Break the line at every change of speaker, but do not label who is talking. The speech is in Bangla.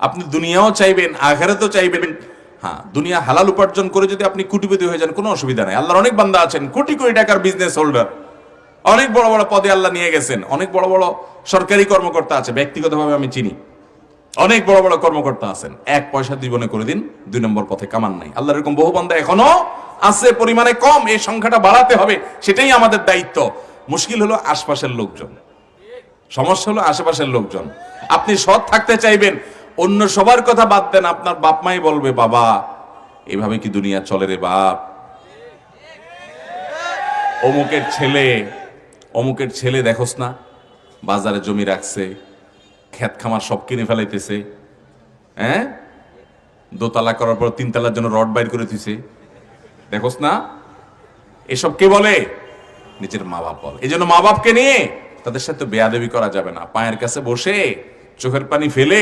আপনি দুনিয়াও চাইবেন, আখিরাতও চাইবেন। হ্যাঁ, দুনিয়া হালাল উপার্জন করে যদি আপনি কোটিপতি হয়ে যান, কোনো অসুবিধা নাই। আল্লাহর অনেক বান্দা আছেন কোটি কোটি টাকার বিজনেস হোল্ডার, অনেক বড় বড় পদে আল্লাহ নিয়ে গেছেন, অনেক বড় বড় সরকারি কর্মকর্তা আছে, ব্যক্তিগতভাবে আমি চিনি, অনেক বড় বড় কর্মকর্তা আছেন। এক পয়সা জীবনে করে দিন, 2 নম্বর পথে কামান নাই। আল্লাহ এরকম বহু বান্দা এখনো আছে, পরিমাণে কম, এই সংখ্যাটা বাড়াতে হবে, সেটাই আমাদের দায়িত্ব। মুশকিল হলো আশপাশের লোকজন, সমস্যা হলো আশেপাশের লোকজন। আপনি সৎ থাকতে চাইবেন, অন্য সবার কথা বাদ দেন, আপনার বাপ মাই বলবে, বাবা এভাবে কি দুনিয়া চলে রে বাপ, অমুকের ছেলে দেখোস না, বাজারে জমি রাখছে, ক্ষেত খামার সব কিনে ফেলাইতেছে, হ্যাঁ, দোতলা করার পর 3 তলার জন্য রড বাইর করে দিছে, দেখোস না। এসব কে বলে? নিজের মা বাপ বলে। এই জন্য মা বাপকে নিয়ে তাদের সাথে বেয়াদবি করা যাবে না। পায়ের কাছে বসে চোখের পানি ফেলে